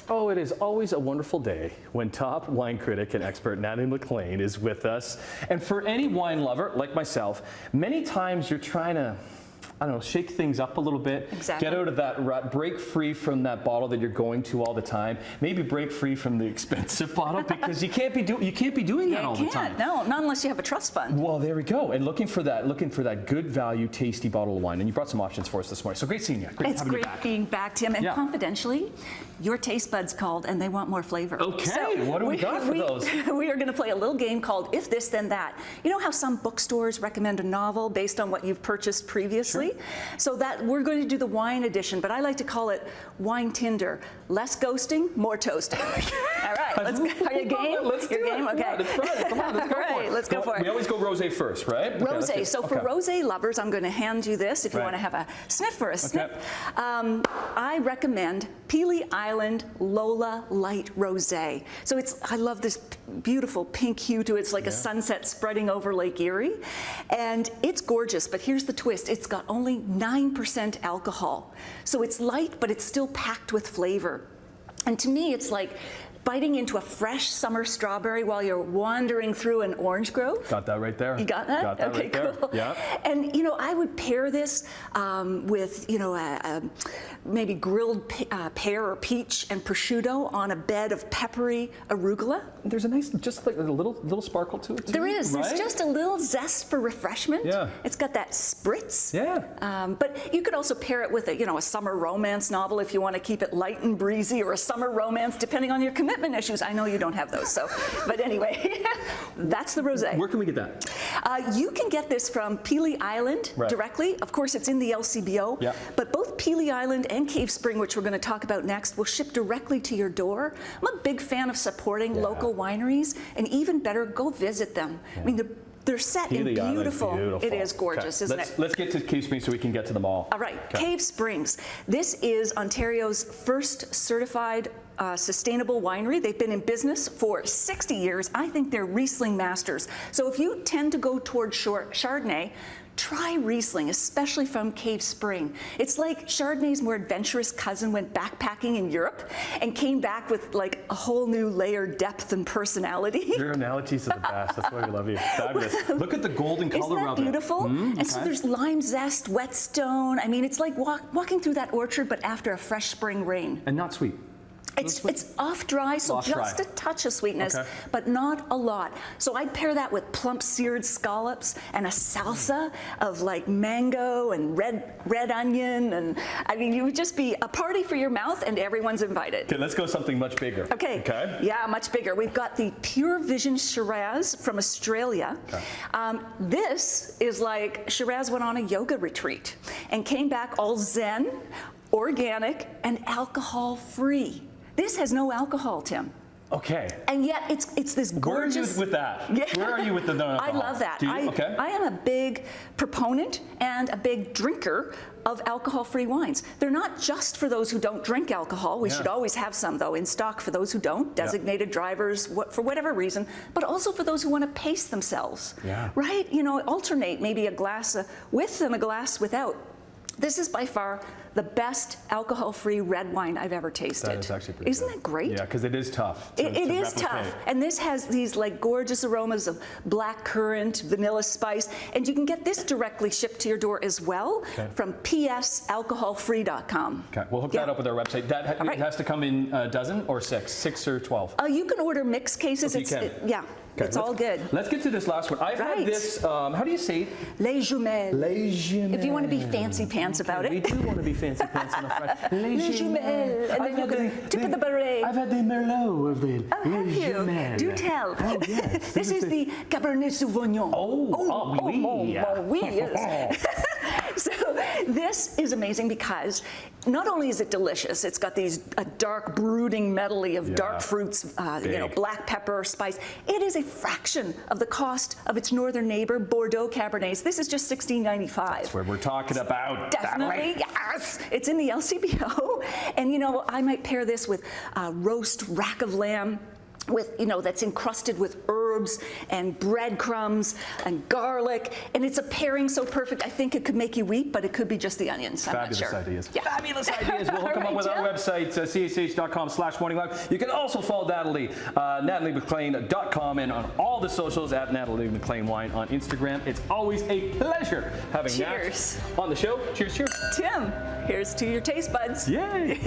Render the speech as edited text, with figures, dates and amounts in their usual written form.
Oh, it is always a wonderful day when top wine critic and expert Natalie MacLean is with us. And for any wine lover like myself, many times you're trying to, I don't know, shake things up a little bit. Exactly. Get out of that rut, break free from that bottle that you're going to all the time. Maybe break free from the expensive bottle because you can't be doing that all the time. No, not unless you have a trust fund. Well, there we go. And looking for that good value, tasty bottle of wine. And you brought some options for us this morning. So great seeing you. It's great being back, Tim. And confidentially, your taste buds called and they want more flavor. Okay, so what do we got for those? We are going to play a little game called If This Then That. You know how some bookstores recommend a novel based on what you've purchased previously? Sure. So that we're going to do the wine edition, but I like to call it Wine Tinder. Less ghosting, more toasting. All right, are you game? Let's do it. Game? Okay. Yeah, that's right. Come on, let's go for it. Let's go for it. We always go rosé first, right? Rosé. So for rosé lovers, I'm going to hand you this if you want to have a sniff or a sniff. I recommend Peely Island Lola Light Rosé. So I love this beautiful pink hue to it. It's like a sunset spreading over Lake Erie. And it's gorgeous, but here's the twist. It's got only 9% alcohol. So it's light, but it's still packed with flavor. And to me, it's like biting into a fresh summer strawberry while you're wandering through an orange grove. Got that right there. You got that? Got that okay, right there. cool. Yeah. And I would pair this with maybe grilled pear or peach and prosciutto on a bed of peppery arugula. There's a nice, just like a little sparkle to it too. There is. Right? There's just a little zest for refreshment. Yeah. It's got that spritz. Yeah. But you could also pair it with a summer romance novel if you want to keep it light and breezy, or a summer romance depending on your commitment issues. I know you don't have those, but anyway, that's the rosé. Where can we get that? You can get this from Peely Island directly. Of course, it's in the LCBO, but both Peely Island and Cave Spring, which we're going to talk about next, will ship directly to your door. I'm a big fan of supporting local wineries, and even better, go visit them. I mean, they're set in beautiful. It is gorgeous, isn't it? Let's get to Cave Springs so we can get to them all. All right, Cave Springs. This is Ontario's first certified sustainable winery. They've been in business for 60 years. I think they're Riesling masters. So if you tend to go towards Chardonnay, try Riesling, especially from Cave Spring. It's like Chardonnay's more adventurous cousin went backpacking in Europe and came back with like a whole new layer, depth, and personality. Your analogies are the best. That's why we love you. Fabulous. Look at the golden color of it. Isn't that beautiful? And so there's lime zest, whetstone. I mean, it's like walking through that orchard, but after a fresh spring rain. And not sweet. It's off dry, so just a touch of sweetness, but not a lot. So I'd pair that with plump seared scallops and a salsa of like mango and red onion, and I mean, you would just be a party for your mouth, and everyone's invited. Okay, let's go something much bigger. Okay. Yeah, much bigger. We've got the Pure Vision Shiraz from Australia. This is like Shiraz went on a yoga retreat and came back all zen, organic, and alcohol-free. This has no alcohol, Tim. Okay. And yet it's this gorgeous. Where are you with that? Where are you with the no alcohol? I love that. Do you? I am a big proponent and a big drinker of alcohol-free wines. They're not just for those who don't drink alcohol. We should always have some, though, in stock for those who don't, designated drivers, for whatever reason, but also for those who want to pace themselves. Right? Alternate maybe a glass with and a glass without. This is by far the best alcohol-free red wine I've ever tasted. That is actually pretty Isn't good. that great? Yeah, because it is tough. It is tough. And this has these like gorgeous aromas of black currant, vanilla spice, and you can get this directly shipped to your door as well from psalcoholfree.com. Okay, we'll hook that up with our website. That it has to come in a dozen or six or 12? You can order mixed cases. It's all good. Let's get to this last one. I've had this, how do you say it? Les jumelles. Les jumelles. If you want to be fancy pants about it. We do want to be fancy pants on a Friday. Les jumelles. And then you can tip of the beret. I've had the Merlot of it. Oh, have you? Jumelles. Do tell. Oh, yes. This is the Cabernet Sauvignon. Oui. Yes. So this is amazing because not only is it delicious, it's got a dark brooding medley of dark fruits, black pepper, spice. It is a fraction of the cost of its northern neighbor, Bordeaux Cabernets. This is just $16.95. That's what we're talking about. Definitely, yes. It's in the LCBO, and I might pair this with roast rack of lamb, with that's encrusted with herbs herbs and breadcrumbs and garlic, and it's a pairing so perfect. I think it could make you weep, but it could be just the onions. I'm Fabulous not sure. ideas. Yeah. Fabulous ideas. We'll hook them up All with right, our website, chh.com/morninglive. You can also follow Natalie, NatalieMacLean.com, and on all the socials at Natalie MacLean Wine on Instagram. It's always a pleasure having Cheers. Nat on the show. Cheers, cheers. Tim, here's to your taste buds. Yay.